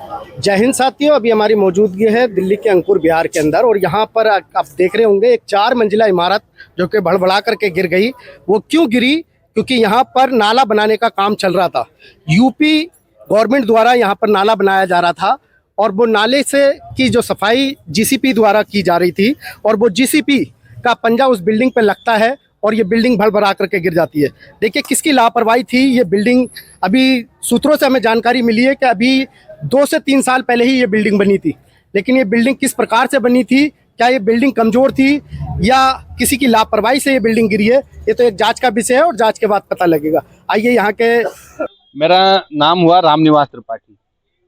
जय हिंद साथियों, अभी हमारी मौजूदगी है दिल्ली के अंकुर विहार के अंदर और यहाँ पर आप देख रहे होंगे एक 4 मंजिला इमारत जो कि भड़बड़ा करके गिर गई। वो क्यों गिरी? क्योंकि यहाँ पर नाला बनाने का काम चल रहा था। यूपी गवर्नमेंट द्वारा यहाँ पर नाला बनाया जा रहा था और वो नाले से की जो सफाई जीसीपी द्वारा की जा रही थी और वो जीसीपी का पंजा उस बिल्डिंग पर लगता है और ये बिल्डिंग भड़बड़ा करके गिर जाती है। देखिए किसकी लापरवाही थी। ये बिल्डिंग अभी सूत्रों से हमें जानकारी मिली है कि अभी 2 से 3 साल पहले ही ये बिल्डिंग बनी थी, लेकिन ये बिल्डिंग किस प्रकार से बनी थी, क्या ये बिल्डिंग कमजोर थी या किसी की लापरवाही से ये बिल्डिंग गिरी है, ये तो एक जांच का विषय है और जांच के बाद पता लगेगा। आइए यहाँ के। मेरा नाम हुआ रामनिवास त्रिपाठी।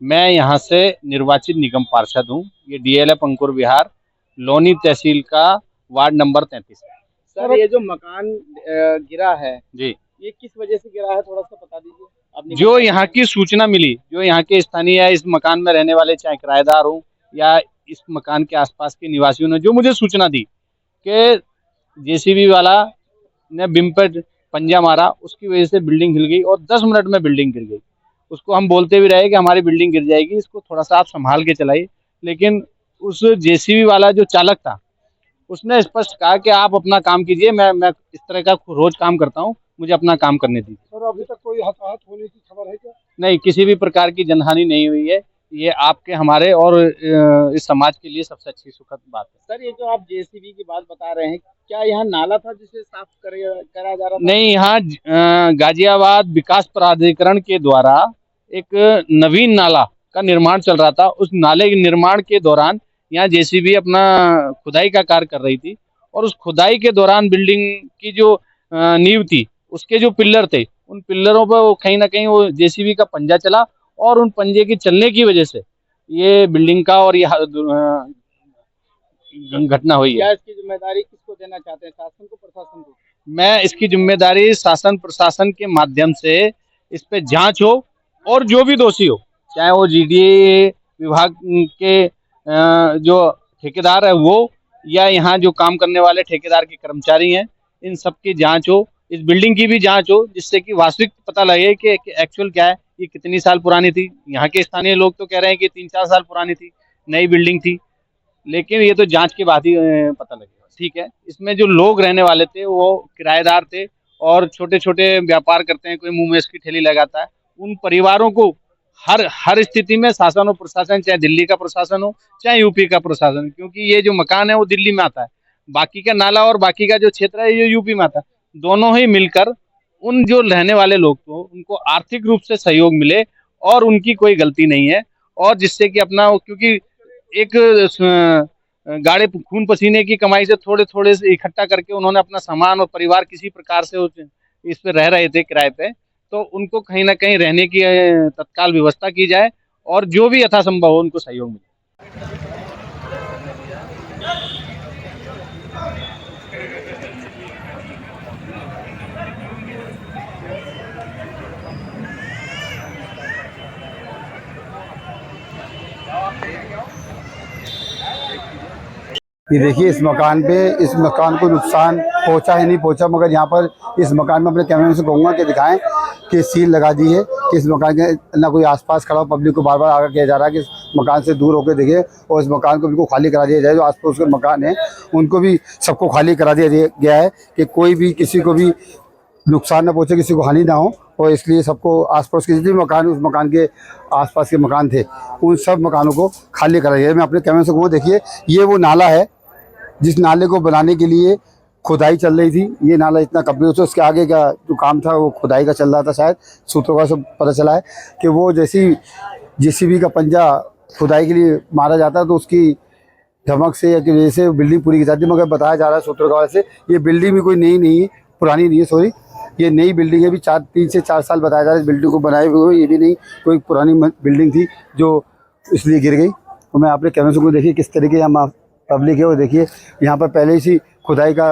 मैं यहाँ से निर्वाचित निगम पार्षद हूँ। ये डीएलएफ अंकुर विहार लोनी तहसील का वार्ड नंबर 33 है। सर, ये जो मकान गिरा है जी, ये किस वजह से गिरा है, थोड़ा सा बता दीजिए। आपने जो यहाँ की सूचना मिली, जो यहाँ के स्थानीय या इस मकान में रहने वाले चाहे किराएदार हो या इस मकान के आसपास के निवासियों ने जो मुझे सूचना दी कि जेसीबी वाला ने बिम पर पंजा मारा, उसकी वजह से बिल्डिंग हिल गई और 10 मिनट में बिल्डिंग गिर गई। उसको हम बोलते भी रहे कि हमारी बिल्डिंग गिर जाएगी, इसको थोड़ा सा आप संभाल के चलाइए, लेकिन उस जेसीबी वाला जो चालक था उसने स्पष्ट कहा कि आप अपना काम कीजिए, मैं इस तरह का रोज काम करता हूँ, मुझे अपना काम करने दीजिए। सर, अभी तक कोई हताहत होने की खबर है क्या? नहीं, किसी भी प्रकार की जनहानि नहीं हुई है। ये आपके, हमारे और इस समाज के लिए सबसे अच्छी सुखद बात है। सर, ये जो आप जेसीबी की बात बता रहे हैं, क्या यहाँ नाला था जिसे साफ करा जा रहा था? नहीं, यहाँ गाजियाबाद विकास प्राधिकरण के द्वारा एक नवीन नाला का निर्माण चल रहा था। उस नाले के निर्माण के दौरान यहाँ जेसीबी अपना खुदाई का कार्य कर रही थी और उस खुदाई के दौरान बिल्डिंग की जो नींव थी, उसके जो पिल्लर थे, उन पिल्लरों पर कहीं ना कहीं वो जेसीबी का पंजा चला और उन पंजे के चलने की वजह से ये बिल्डिंग का और ये घटना हुई है। क्या इसकी जिम्मेदारी किसको देना चाहते हैं, शासन को, प्रशासन को? मैं इसकी जिम्मेदारी शासन प्रशासन के माध्यम से इस पे जांच हो और जो भी दोषी हो, चाहे वो जीडीए विभाग के जो ठेकेदार है वो या यहाँ जो काम करने वाले ठेकेदार के कर्मचारी हैं, इन सब की जांच हो, इस बिल्डिंग की भी जांच हो, जिससे कि वास्तविक पता लगे कि एक्चुअल क्या है, ये कितनी साल पुरानी थी। यहाँ के स्थानीय लोग तो कह रहे हैं कि 3-4 साल पुरानी थी, नई बिल्डिंग थी, लेकिन ये तो जांच के बाद ही पता लगेगा। ठीक है, इसमें जो लोग रहने वाले थे वो किराएदार थे और छोटे छोटे व्यापार करते हैं, कोई मुंह में इसकी ठेली लगाता है। उन परिवारों को हर स्थिति में शासन और प्रशासन, चाहे दिल्ली का प्रशासन हो चाहे यूपी का प्रशासन, क्योंकि ये जो मकान है वो दिल्ली में आता है, बाकी का नाला और बाकी का जो क्षेत्र है ये यूपी में आता है। दोनों ही मिलकर उन जो रहने वाले लोग को उनको आर्थिक रूप से सहयोग मिले और उनकी कोई गलती नहीं है, और जिससे कि अपना, क्योंकि एक गाड़े खून पसीने की कमाई से थोड़े थोड़े से इकट्ठा करके उन्होंने अपना सामान और परिवार किसी प्रकार से इस पे रह रहे थे किराए पे, तो उनको कहीं ना कहीं रहने की तत्काल व्यवस्था की जाए और जो भी यथासंभव हो उनको सहयोग मिले। ये देखिए, इस मकान को नुकसान पहुंचा है नहीं पहुंचा, मगर यहाँ पर इस मकान में अपने कैमरे से कहूँगा कि दिखाएं कि सील लगा दी है कि इस मकान के ना कोई आसपास खड़ा हो, पब्लिक को बार बार आगे किया जा रहा है कि इस मकान से दूर होकर देखिए और इस मकान को बिल्कुल खाली करा दिया जाए। जो आसपास के मकान है उनको भी सबको खाली करा दिया गया है कि कोई भी किसी को भी नुकसान ना पहुँचे, किसी को हानि ना हो, और इसलिए सबको आसपास के जितने मकान, उस मकान के आसपास के मकान थे, उन सब मकानों को खाली करा दिया। मैं अपने कैमरे से कहूँगा, देखिए ये वो नाला है जिस नाले को बनाने के लिए खुदाई चल रही थी। ये नाला इतना कम्प्लीट था, उसके आगे का जो काम था वो खुदाई का चल रहा था। शायद सूत्रों का सब पता चला है कि वो जैसी जेसीबी का पंजा खुदाई के लिए मारा जाता है तो उसकी धमक से या की वजह से बिल्डिंग पूरी की जाती है। मगर बताया जा रहा है सूत्रों का से ये बिल्डिंग भी कोई नई नहीं है, पुरानी नहीं है, सॉरी, ये नई बिल्डिंग है। भी 3 से 4 साल बताया जा रहा है इस बिल्डिंग को बनाए हुए। ये भी नहीं, कोई पुरानी बिल्डिंग थी जो इसलिए गिर गई। तो मैं अपने कैमरे से देखिए किस तरीके हम पब्लिक है, और देखिए यहाँ पर पहले ही खुदाई का